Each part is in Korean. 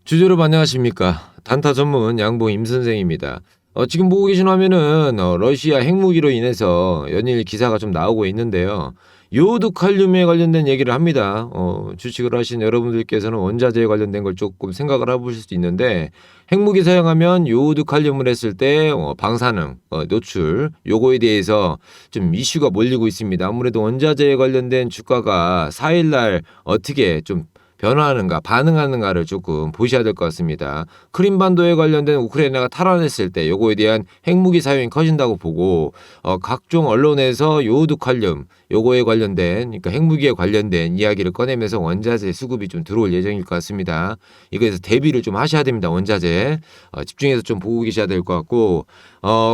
주저로 안녕하십니까. 단타 전문 양봉 임선생입니다. 지금 보고 계신 화면은 러시아 핵무기로 인해서 연일 기사가 좀 나오고 있는데요. 요오드 칼륨에 관련된 얘기를 합니다. 주식을 하신 여러분들께서는 원자재에 관련된 걸 조금 생각을 해보실 수 있는데, 핵무기 사용하면 요오드 칼륨을 했을 때 방사능, 노출, 요거에 대해서 좀 이슈가 몰리고 있습니다. 아무래도 원자재에 관련된 주가가 4일날 어떻게 좀 변화하는가 반응하는가를 조금 보셔야 될 것 같습니다. 크림반도에 관련된 우크라이나가 탈환했을 때 요거에 대한 핵무기 사용이 커진다고 보고 각종 언론에서 요오드 칼륨 요거에 관련된 그러니까 핵무기에 관련된 이야기를 꺼내면서 원자재 수급이 좀 들어올 예정일 것 같습니다. 이거에서 대비를 좀 하셔야 됩니다. 원자재 집중해서 좀 보고 계셔야 될 것 같고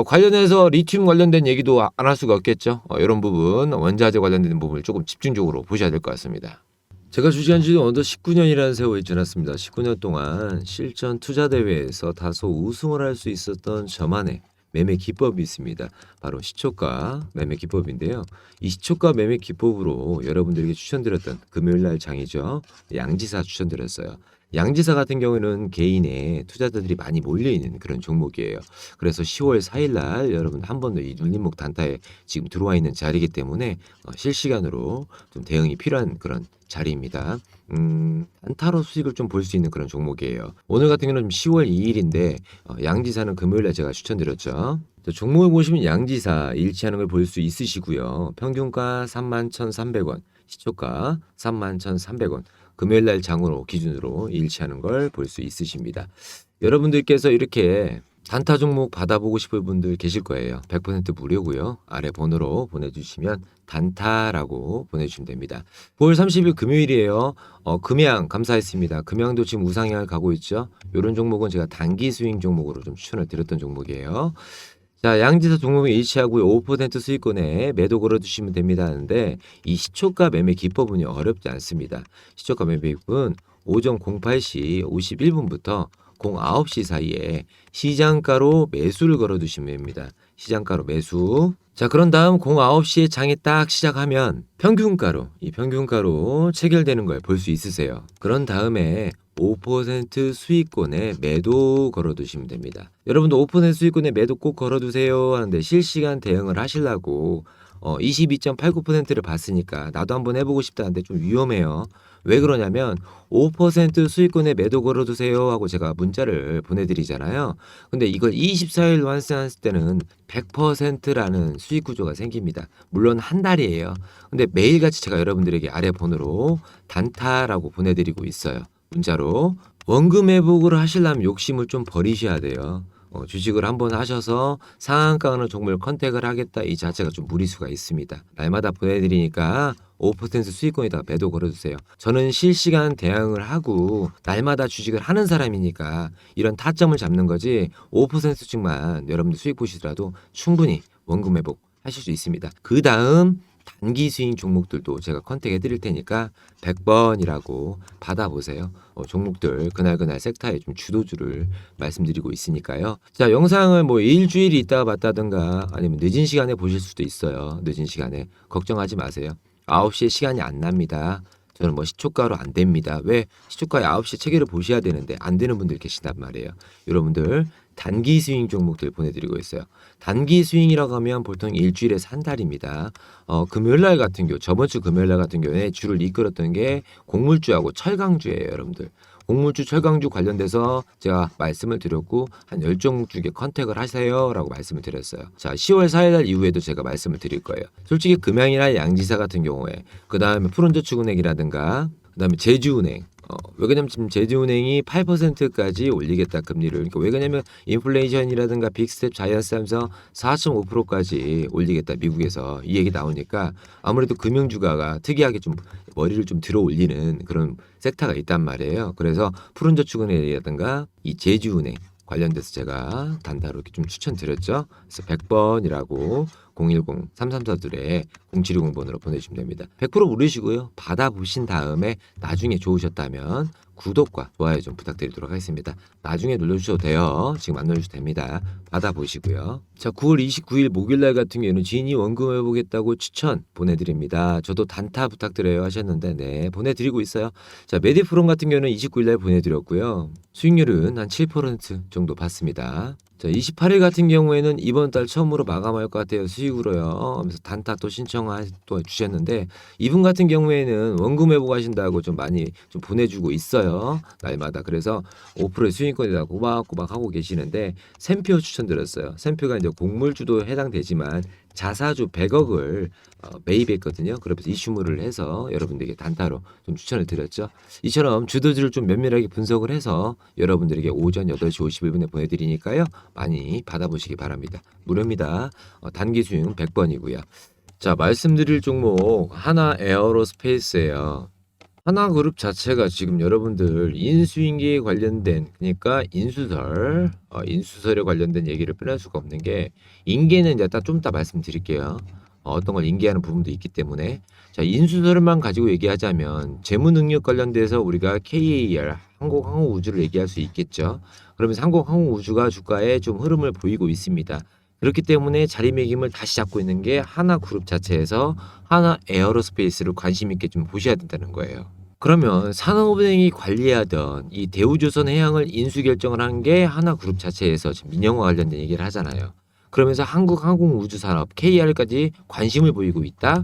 관련해서 리튬 관련된 얘기도 안 할 수가 없겠죠. 이런 부분 원자재 관련된 부분을 조금 집중적으로 보셔야 될 것 같습니다. 제가 주식한 지도 어느덧 19년이라는 세월이 지났습니다. 19년 동안 실전 투자 대회에서 다소 우승을 할 수 있었던 저만의 매매 기법이 있습니다. 바로 시초가 매매 기법인데요. 이 시초가 매매 기법으로 여러분들에게 추천드렸던 금요일날 장이죠. 양지사 추천드렸어요. 양지사 같은 경우에는 개인의 투자자들이 많이 몰려있는 그런 종목이에요. 그래서 10월 4일날 여러분 한 번 더 이 눌림목 단타에 지금 들어와 있는 자리이기 때문에 실시간으로 좀 대응이 필요한 그런 자리입니다. 단타로 수익을 좀 볼 수 있는 그런 종목이에요. 오늘 같은 경우는 10월 2일인데 양지사는 금요일에 제가 추천드렸죠. 종목을 보시면 양지사 일치하는 걸 볼 수 있으시고요. 평균가 31,300원, 시초가 31,300원. 금요일날 장으로 기준으로 일치하는 걸 볼 수 있으십니다. 여러분들께서 이렇게 단타 종목 받아보고 싶을 분들 계실 거예요. 100% 무료고요. 아래 번호로 보내주시면 단타라고 보내주시면 됩니다. 9월 30일 금요일이에요. 금양 감사했습니다. 금양도 지금 우상향을 가고 있죠. 이런 종목은 제가 단기 스윙 종목으로 좀 추천을 드렸던 종목이에요. 자, 양지사 종목에 일치하고 5% 수익권에 매도 걸어두시면 됩니다 하는데 이 시초가 매매 기법은 어렵지 않습니다. 시초가 매매 기법은 오전 08시 51분부터 09시 사이에 시장가로 매수를 걸어두시면 됩니다. 시장가로 매수. 자, 그런 다음 09시에 장이 딱 시작하면 이 평균가로 체결되는 걸 볼 수 있으세요. 그런 다음에 5% 수익권에 매도 걸어두시면 됩니다. 여러분도 5% 수익권에 매도 꼭 걸어두세요 하는데 실시간 대응을 하시려고 22.89%를 봤으니까 나도 한번 해보고 싶다는데 좀 위험해요. 왜 그러냐면 5% 수익권에 매도 걸어두세요 하고 제가 문자를 보내드리잖아요. 근데 이걸 24일 완성했을 때는 100%라는 수익 구조가 생깁니다. 물론 한 달이에요. 근데 매일같이 제가 여러분들에게 아래 번호로 단타라고 보내드리고 있어요. 문자로. 원금 회복을 하시려면 욕심을 좀 버리셔야 돼요. 주식을 한번 하셔서 상한가 어느 종목을 컨택을 하겠다 이 자체가 좀 무리수가 있습니다. 날마다 보내드리니까 5% 수익권에다가 매도 걸어주세요. 저는 실시간 대응을 하고 날마다 주식을 하는 사람이니까 이런 타점을 잡는 거지 5% 수익만 여러분들 수익 보시더라도 충분히 원금 회복 하실 수 있습니다. 그 다음 단기 스윙 종목들도 제가 컨택해 드릴 테니까 100번이라고 받아보세요. 종목들 그날 섹터의 좀 주도주를 말씀드리고 있으니까요. 자, 영상을 뭐 일주일 있다가 봤다든가 아니면 늦은 시간에 보실 수도 있어요. 늦은 시간에 걱정하지 마세요. 9시에 시간이 안 납니다. 저는 뭐 시초가로 안 됩니다. 왜? 시초가에 9시에 체계를 보셔야 되는데 안 되는 분들 계신단 말이에요. 여러분들 단기 스윙 종목들 보내드리고 있어요. 단기 스윙이라고 하면 보통 일주일에서 한 달입니다. 금요일날 같은 경우 저번 주 금요일날 같은 경우에 주를 이끌었던 게 곡물주하고 철강주예요. 여러분들. 곡물주 철강주 관련돼서 제가 말씀을 드렸고 한 10종목주에 컨택을 하세요라고 말씀을 드렸어요. 자, 10월 4일 이후에도 제가 말씀을 드릴 거예요. 솔직히 금양이나 양지사 같은 경우에 그다음에 푸른저축은행이라든가 그다음에 제주은행 왜 그러냐면 지금 제주은행이 8%까지 올리겠다 금리를. 그러니까 왜 그러냐면 인플레이션이라든가 빅스텝 자이언스 하면서 4.5%까지 올리겠다 미국에서 이 얘기 나오니까 아무래도 금융주가가 특이하게 좀 머리를 좀 들어 올리는 그런 섹터가 있단 말이에요. 그래서 푸른저축은행이라든가 이 제주은행 관련돼서 제가 단타로 이렇게 좀 추천드렸죠. 그래서 100번이라고 010-3342에 0720번으로 보내주시면 됩니다. 100% 무료시고요. 받아보신 다음에 나중에 좋으셨다면 구독과 좋아요 좀 부탁드리도록 하겠습니다. 나중에 눌러주셔도 돼요. 지금 안 눌러주셔도 됩니다. 받아보시고요. 자, 9월 29일 목요일날 같은 경우에는 지인이 원금해보겠다고 추천 보내드립니다. 저도 단타 부탁드려요 하셨는데 네 보내드리고 있어요. 자, 메디프롬 같은 경우는 29일날 보내드렸고요. 수익률은 한 7% 정도 받습니다. 자, 28일 같은 경우에는 이번 달 처음으로 마감할 것 같아요. 수익으로요. 하면서 단타 또 또 주셨는데 이분 같은 경우에는 원금 회복 하신다고 좀 많이 좀 보내주고 있어요. 날마다. 그래서 5%의 수익권에다 꼬박꼬박 하고 계시는데 샘표 추천드렸어요. 샘표가 이제 곡물주도 해당되지만 자사주 100억을 매입했거든요. 그러면서 이슈물을 해서 여러분들에게 단타로 좀 추천을 드렸죠. 이처럼 주도주를 좀 면밀하게 분석을 해서 여러분들에게 오전 8시 51분에 보내드리니까요. 많이 받아보시기 바랍니다. 무료입니다. 단기 수익 100번이고요. 자, 말씀드릴 종목 하나 에어로스페이스예요. 하나그룹 자체가 지금 여러분들 인수인계에 관련된 그러니까 인수설에 관련된 얘기를 빼낼 수가 없는 게 인계는 이제 좀 이따 말씀드릴게요. 어떤 걸 인계하는 부분도 있기 때문에 자 인수설만 가지고 얘기하자면 재무 능력 관련돼서 우리가 KAR 한국항공우주를 얘기할 수 있겠죠. 그러면서 한국항공우주가 주가에 좀 흐름을 보이고 있습니다. 그렇기 때문에 자리매김을 다시 잡고 있는 게 하나그룹 자체에서 하나 에어로스페이스를 관심 있게 좀 보셔야 된다는 거예요. 그러면 산업은행이 관리하던 이 대우조선해양을 인수 결정을 한 게 하나그룹 자체에서 지금 민영화 관련된 얘기를 하잖아요. 그러면서 한국항공우주산업 KR까지 관심을 보이고 있다.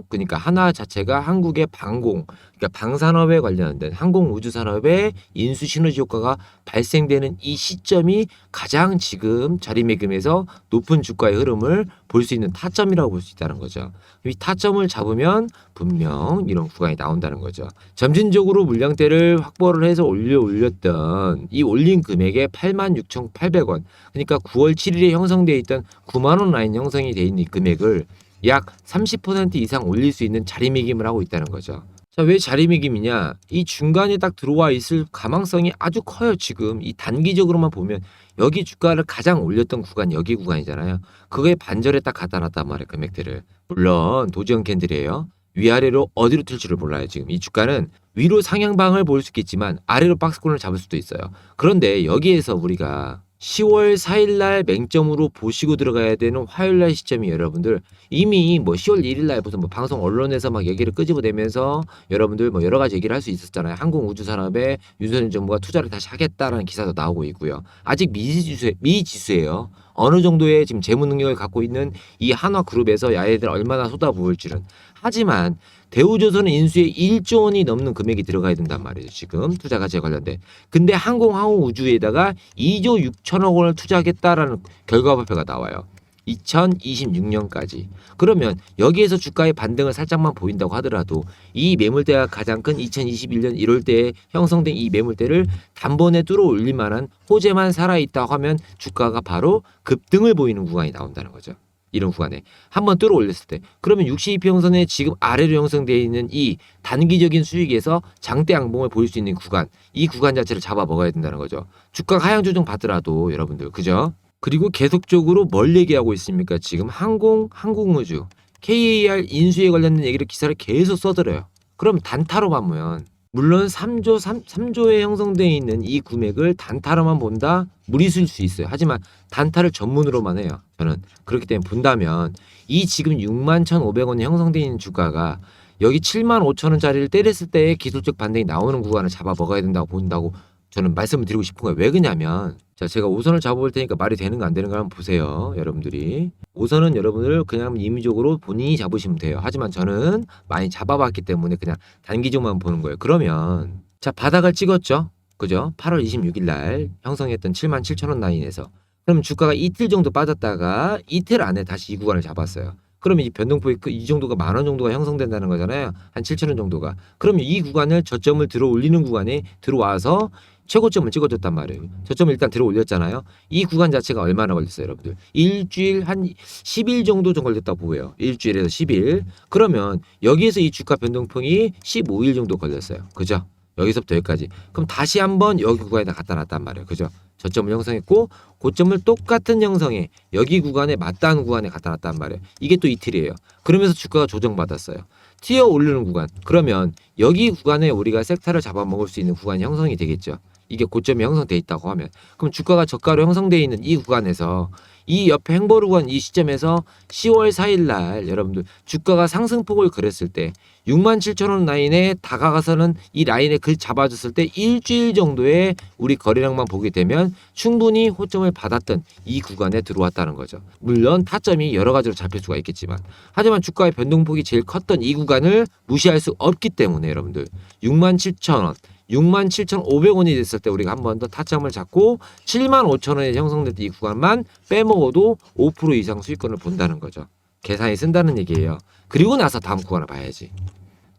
그러니까 하나 자체가 한국의 그러니까 방산업에 관련된 항공우주산업의 인수 시너지 효과가 발생되는 이 시점이 가장 지금 자리매김에서 높은 주가의 흐름을 볼 수 있는 타점이라고 볼 수 있다는 거죠. 이 타점을 잡으면 분명 이런 구간이 나온다는 거죠. 점진적으로 물량대를 확보를 해서 올렸던 이 올린 금액의 86,800원 그러니까 9월 7일에 형성되어 있던 9만 원 라인 형성이 되어 있는 이 금액을 약 30% 이상 올릴 수 있는 자리매김을 하고 있다는 거죠. 자, 왜 자리매김이냐? 이 중간에 딱 들어와 있을 가망성이 아주 커요. 지금 이 단기적으로만 보면 여기 주가를 가장 올렸던 구간 여기 구간이잖아요. 그거에 반절에 딱 갖다 놨단 말이에요. 금액들을. 물론 도지형 캔들이에요. 위아래로 어디로 튈지를 몰라요. 지금 이 주가는 위로 상향방을 볼 수 있겠지만 아래로 박스권을 잡을 수도 있어요. 그런데 여기에서 우리가 10월 4일 날 맹점으로 보시고 들어가야 되는 화요일 날 시점이 여러분들 이미 10월 1일 날 무슨 방송 언론에서 막 얘기를 끄집어내면서 여러분들 여러 가지 얘기를 할 수 있었잖아요. 항공우주산업에 윤석열 정부가 투자를 다시 하겠다라는 기사도 나오고 있고요. 아직 미지수예요. 어느 정도의 지금 재무 능력을 갖고 있는 이 한화그룹에서 야예들 얼마나 쏟아부을지는. 하지만 대우조선 인수에 1조 원이 넘는 금액이 들어가야 된단 말이에요. 지금 투자 가치에 관련된. 근데 항공우주에다가 2조 6천억 원을 투자하겠다라는 결과 발표가 나와요. 2026년까지. 그러면 여기에서 주가의 반등을 살짝만 보인다고 하더라도 이 매물대가 가장 큰 2021년 1월대에 형성된 이 매물대를 단번에 뚫어 올릴 만한 호재만 살아있다고 하면 주가가 바로 급등을 보이는 구간이 나온다는 거죠. 이런 구간에 한번 뚫어 올렸을 때 그러면 62평선에 지금 아래로 형성되어 있는 이 단기적인 수익에서 장대 양봉을 보일 수 있는 구간 이 구간 자체를 잡아 먹어야 된다는 거죠. 주가가 하향 조정 받더라도 여러분들 그죠? 그리고 계속적으로 뭘 얘기하고 있습니까? 지금 항공우주 KAR 인수에 관련된 얘기를 기사를 계속 써드려요. 그럼 단타로만 보면 물론 3조에 형성되어 있는 이 금액을 단타로만 본다? 무리수일 수 있어요. 하지만 단타를 전문으로만 해요. 저는 그렇기 때문에 본다면 이 지금 61,500원에 형성되어 있는 주가가 여기 75,000원짜리를 때렸을 때의 기술적 반등이 나오는 구간을 잡아 먹어야 된다고 본다고 저는 말씀을 드리고 싶은 거예요. 왜 그러냐면 자 제가 5선을 잡아볼 테니까 말이 되는가 안 되는가 한번 보세요. 여러분들이 5선은 여러분들 그냥 임의적으로 본인이 잡으시면 돼요. 하지만 저는 많이 잡아봤기 때문에 그냥 단기적만 보는 거예요. 그러면 자 바닥을 찍었죠. 그죠? 8월 26일 날 형성했던 77,000원 라인에서 그럼 주가가 이틀 정도 빠졌다가 이틀 안에 다시 이 구간을 잡았어요. 그러면 이 변동폭이 이 정도가 10,000원 정도가 형성된다는 거잖아요. 한 7,000원 정도가. 그러면 이 구간을 저점을 들어 올리는 구간에 들어와서 최고점을 찍어줬단 말이에요. 저점을 일단 들어 올렸잖아요. 이 구간 자체가 얼마나 걸렸어요, 여러분들? 일주일 한 10일 정도 좀 걸렸다고 보여요. 일주일에서 10일. 그러면 여기에서 이 주가 변동폭이 15일 정도 걸렸어요. 그죠? 여기서부터 여기까지. 그럼 다시 한번 여기 구간에다 갖다 놨단 말이에요. 그죠? 저점을 형성했고 고점을 똑같은 형성에 여기 구간에 맞닿은 구간에 갖다 놨단 말이에요. 이게 또 이틀이에요. 그러면서 주가가 조정받았어요. 튀어 오르는 구간. 그러면 여기 구간에 우리가 섹터를 잡아먹을 수 있는 구간이 형성이 되겠죠. 이게 고점이 형성돼 있다고 하면. 그럼 주가가 저가로 형성돼 있는 이 구간에서 이 옆에 행보를 구간 이 시점에서 10월 4일 날 여러분들 주가가 상승폭을 그렸을 때 67,000원 라인에 다가가서는 이 라인에 글 잡아줬을 때 일주일 정도의 우리 거래량만 보게 되면 충분히 호점을 받았던 이 구간에 들어왔다는 거죠. 물론 타점이 여러 가지로 잡힐 수가 있겠지만 하지만 주가의 변동폭이 제일 컸던 이 구간을 무시할 수 없기 때문에 여러분들 67,000원 67,500원이 됐을 때 우리가 한 번 더 타점을 잡고 75,000원에 형성됐던 이 구간만 빼먹어도 5% 이상 수익권을 본다는 거죠. 계산이 쓴다는 얘기예요. 그리고 나서 다음 구간을 봐야지.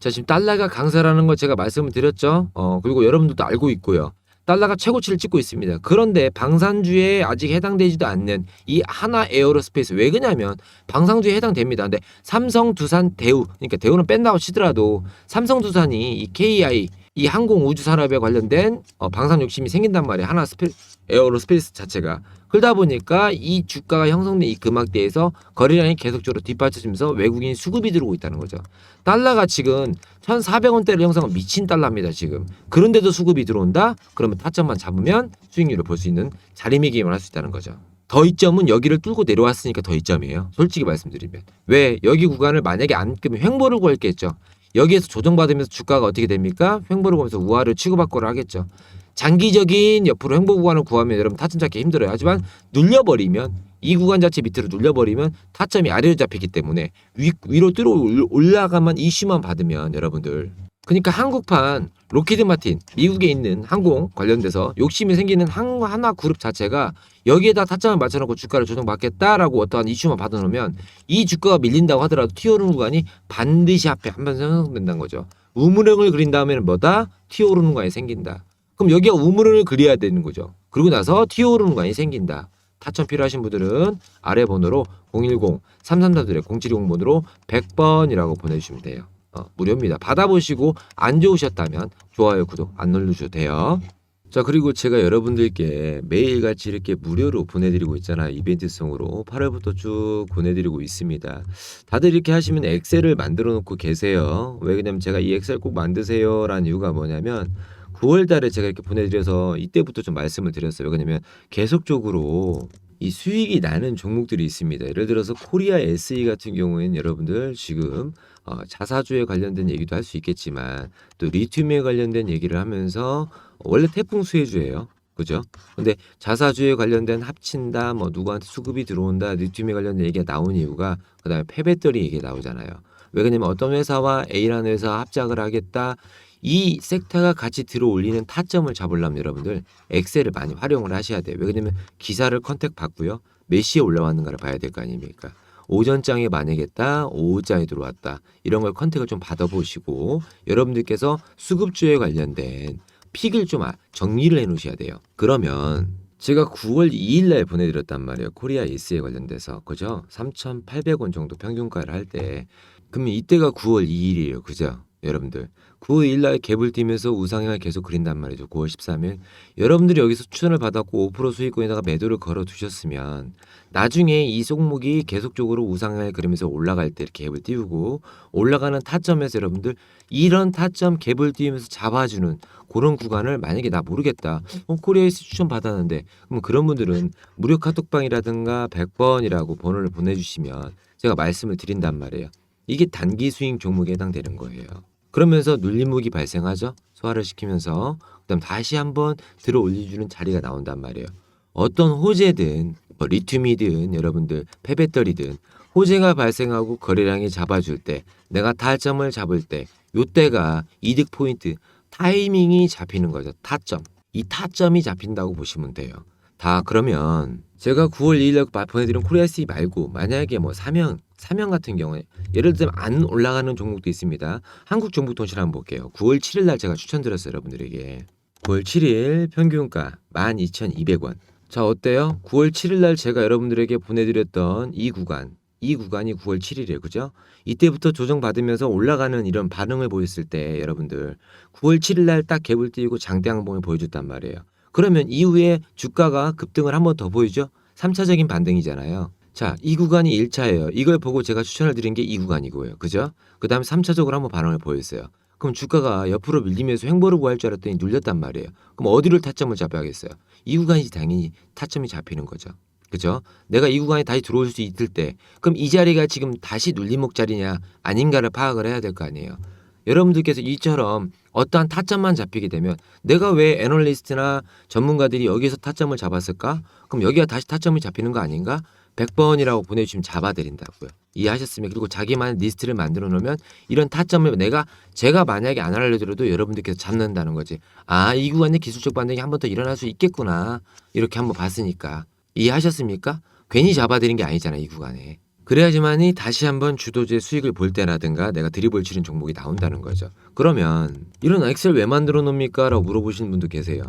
자, 지금 달러가 강세라는 거 제가 말씀을 드렸죠. 그리고 여러분들도 알고 있고요. 달러가 최고치를 찍고 있습니다. 그런데 방산주에 아직 해당되지도 않는 이 하나 에어로스페이스 왜 그러냐면 방산주에 해당됩니다. 근데 삼성, 두산, 대우 그러니까 대우는 뺀다고 치더라도 삼성, 두산이 이 KI 이 항공 우주 산업에 관련된 방산 욕심이 생긴단 말이에요. 하나 에어로스페이스 자체가. 그러다 보니까 이 주가가 형성된 이 금액대에서 거래량이 계속적으로 뒷받쳐지면서 외국인 수급이 들어오고 있다는 거죠. 달러가 지금 1,400원대를 형성한 미친 달러입니다. 지금. 그런데도 수급이 들어온다? 그러면 타점만 잡으면 수익률을 볼 수 있는 자리매김을 할 수 있다는 거죠. 더 이점은 여기를 뚫고 내려왔으니까 더 이점이에요. 솔직히 말씀드리면. 왜? 여기 구간을 만약에 안 끄면 횡보를 구할겠죠. 여기에서 조정받으면서 주가가 어떻게 됩니까? 횡보를 보면서 우하를 치고받고를 하겠죠. 장기적인 옆으로 횡보 구간을 구하면 여러분 타점 잡기 힘들어요. 하지만 눌려버리면 이 구간 자체 밑으로 눌려버리면 타점이 아래로 잡히기 때문에 위로 뚫어 올라가만 이슈만 받으면 여러분들 그러니까 한국판 로키드 마틴 미국에 있는 항공 관련돼서 욕심이 생기는 하나 그룹 자체가 여기에다 타점을 맞춰놓고 주가를 조정받겠다라고 어떠한 이슈만 받아놓으면 이 주가가 밀린다고 하더라도 튀어오르는 구간이 반드시 앞에 한 번 형성된다는 거죠. 우물형을 그린 다음에는 뭐다? 튀어오르는 구간이 생긴다. 그럼 여기가 우물형을 그려야 되는 거죠. 그리고 나서 튀어오르는 구간이 생긴다. 타점 필요하신 분들은 아래 번호로 010-333-0720번으로 100번이라고 보내주시면 돼요. 무료입니다. 받아보시고 안 좋으셨다면 좋아요, 구독 안 눌러주셔도 돼요. 자, 그리고 제가 여러분들께 매일같이 이렇게 무료로 보내드리고 있잖아요. 이벤트성으로 8월부터 쭉 보내드리고 있습니다. 다들 이렇게 하시면 엑셀을 만들어 놓고 계세요. 왜 그러냐면 제가 이 엑셀 꼭 만드세요 라는 이유가 뭐냐면 9월 달에 제가 이렇게 보내드려서 이때부터 좀 말씀을 드렸어요. 왜냐면 계속적으로 이 수익이 나는 종목들이 있습니다. 예를 들어서 코리아 SE 같은 경우에는 여러분들 지금 자사주에 관련된 얘기도 할 수 있겠지만 또 리튬에 관련된 얘기를 하면서 원래 태풍 수혜주예요. 그죠? 근데 자사주에 관련된 합친다, 뭐 누구한테 수급이 들어온다, 리튬에 관련된 얘기가 나온 이유가 그다음에 폐배터리 얘기가 나오잖아요. 왜 그러냐면 어떤 회사와 A라는 회사와 합작을 하겠다. 이 섹터가 같이 들어올리는 타점을 잡으려면 여러분들 엑셀을 많이 활용을 하셔야 돼요. 왜 그러냐면 기사를 컨택 받고요. 몇 시에 올라왔는가를 봐야 될 거 아닙니까? 오전장에 만약에다 오후장에 들어왔다. 이런 걸 컨택을 좀 받아보시고 여러분들께서 수급주에 관련된 픽을 좀 정리를 해 놓으셔야 돼요. 그러면 제가 9월 2일 날 보내드렸단 말이에요. 코리아 S에 관련돼서. 그죠? 3,800원 정도 평균가를 할 때. 그러면 이때가 9월 2일이에요. 그죠? 여러분들 9월 2일 날 갭을 띄면서 우상향을 계속 그린단 말이죠. 9월 13일 여러분들이 여기서 추천을 받았고 5% 수익권에다가 매도를 걸어 두셨으면 나중에 이 종목이 계속적으로 우상향을 그리면서 올라갈 때 이렇게 갭을 띄우고 올라가는 타점에서 여러분들 이런 타점 갭을 띄우면서 잡아주는 그런 구간을 만약에 나 모르겠다. 코리아에서 추천 받았는데 그럼 그런 분들은 무료 카톡방이라든가 100번이라고 번호를 보내주시면 제가 말씀을 드린단 말이에요. 이게 단기 수익 종목에 해당되는 거예요. 그러면서 눌림목이 발생하죠. 소화를 시키면서 그다음 다시 한번 들어 올려주는 자리가 나온단 말이에요. 어떤 호재든 뭐 리튬이든 여러분들 폐배터리든 호재가 발생하고 거래량이 잡아줄 때 내가 타점을 잡을 때 요때가 이득 포인트 타이밍이 잡히는 거죠. 타점. 이 타점이 잡힌다고 보시면 돼요. 다 그러면 제가 9월 2일 날 보내드린 코리아 SE 말고 만약에 뭐 사명 같은 경우에 예를 들면 안 올라가는 종목도 있습니다. 한국정보통신 한번 볼게요. 9월 7일 날 제가 추천드렸어요. 여러분들에게. 9월 7일 평균가 12,200원. 자 어때요? 9월 7일 날 제가 여러분들에게 보내드렸던 이 구간 이 구간이 9월 7일이에요. 그죠? 이때부터 조정받으면서 올라가는 이런 반응을 보였을 때 여러분들 9월 7일 날 딱 갭을 띄우고 장대 항봉을 보여줬단 말이에요. 그러면 이후에 주가가 급등을 한 번 더 보이죠? 3차적인 반등이잖아요. 자, 이 구간이 1차예요. 이걸 보고 제가 추천을 드린 게 이 구간이고요. 그죠? 그다음에 3차적으로 한번 반응을 보였어요. 그럼 주가가 옆으로 밀리면서 횡보를 구할 줄 알았더니 눌렸단 말이에요. 그럼 어디를 타점을 잡아야겠어요? 이 구간이 당연히 타점이 잡히는 거죠. 그죠? 내가 이 구간에 다시 들어올 수 있을 때 그럼 이 자리가 지금 다시 눌림목 자리냐 아닌가를 파악을 해야 될 거 아니에요. 여러분들께서 이처럼 어떠한 타점만 잡히게 되면 내가 왜 애널리스트나 전문가들이 여기서 타점을 잡았을까? 그럼 여기가 다시 타점이 잡히는 거 아닌가? 100번이라고 보내주시면 잡아드린다고요. 이해하셨습니까? 그리고 자기만의 리스트를 만들어 놓으면 이런 타점을 제가 만약에 안 알려드려도 여러분들께서 잡는다는 거지. 아, 이 구간에 기술적 반등이 한 번 더 일어날 수 있겠구나. 이렇게 한번 봤으니까. 이해하셨습니까? 괜히 잡아드린 게 아니잖아, 이 구간에. 그래야지만이 다시 한번 주도주의 수익을 볼 때라든가 내가 드리블 치는 종목이 나온다는 거죠. 그러면 이런 엑셀 왜 만들어 놓습니까? 라고 물어보시는 분도 계세요.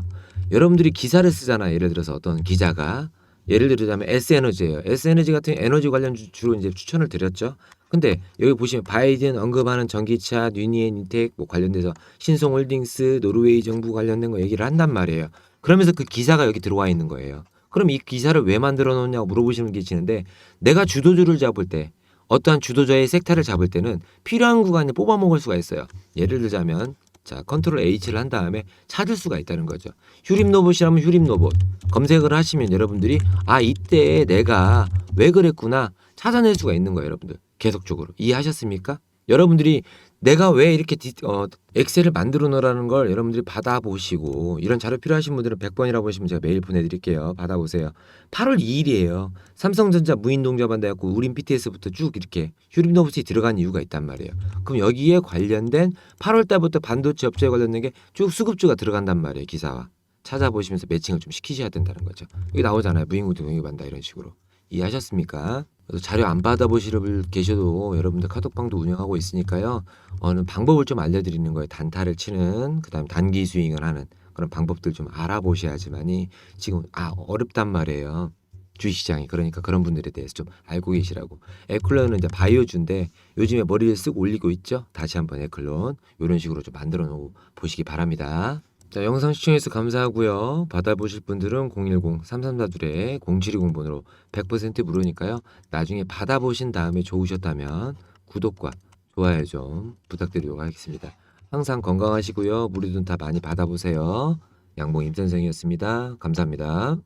여러분들이 기사를 쓰잖아요. 예를 들어서 어떤 기자가 예를 들자면 S에너지예요. S에너지 같은 에너지 관련 주로 이제 추천을 드렸죠. 근데 여기 보시면 바이든 언급하는 전기차, 뉴니엔 인텍 뭐 관련돼서 신송홀딩스, 노르웨이 정부 관련된 거 얘기를 한단 말이에요. 그러면서 그 기사가 여기 들어와 있는 거예요. 그럼 이 기사를 왜 만들어 놓냐고 물어보시는 게 계시는데 내가 주도주를 잡을 때 어떠한 주도자의 섹터를 잡을 때는 필요한 구간에 뽑아 먹을 수가 있어요. 예를 들자면 자 컨트롤 H를 한 다음에 찾을 수가 있다는 거죠. 휴림 로봇이라면 휴림 로봇 검색을 하시면 여러분들이 아 이때 내가 왜 그랬구나 찾아낼 수가 있는 거예요. 여러분들 계속적으로 이해하셨습니까? 여러분들이 내가 왜 이렇게 엑셀을 만들어 놓으라는 걸 여러분들이 받아보시고 이런 자료 필요하신 분들은 100번이라고 하시면 제가 메일 보내드릴게요. 받아보세요. 8월 2일이에요. 삼성전자 무인동자반 돼갖고 우린 BTS부터 쭉 이렇게 휴림노브스에 들어간 이유가 있단 말이에요. 그럼 여기에 관련된 8월 달부터 반도체 업체에 관련된 게 쭉 수급주가 들어간단 말이에요. 기사와. 찾아보시면서 매칭을 좀 시키셔야 된다는 거죠. 여기 나오잖아요. 무인동자반다 이런 식으로. 이해하셨습니까? 자료 안 받아보실 분 계셔도 여러분들 카톡방도 운영하고 있으니까요. 어느 방법을 좀 알려드리는 거예요. 단타를 치는 그다음 단기 스윙을 하는 그런 방법들 좀 알아보셔야지만이 지금 어렵단 말이에요. 주식시장이 그러니까 그런 분들에 대해서 좀 알고 계시라고. 에클론은 이제 바이오주인데 요즘에 머리를 쓱 올리고 있죠. 다시 한번 에클론 이런 식으로 좀 만들어 놓고 보시기 바랍니다. 자, 영상 시청해주셔서 감사하고요. 받아보실 분들은 010-3342-0720번으로 100% 무료니까요. 나중에 받아보신 다음에 좋으셨다면 구독과 좋아요 좀 부탁드리도록 하겠습니다. 항상 건강하시고요. 무료든 다 많이 받아보세요. 양봉 임선생이었습니다. 감사합니다.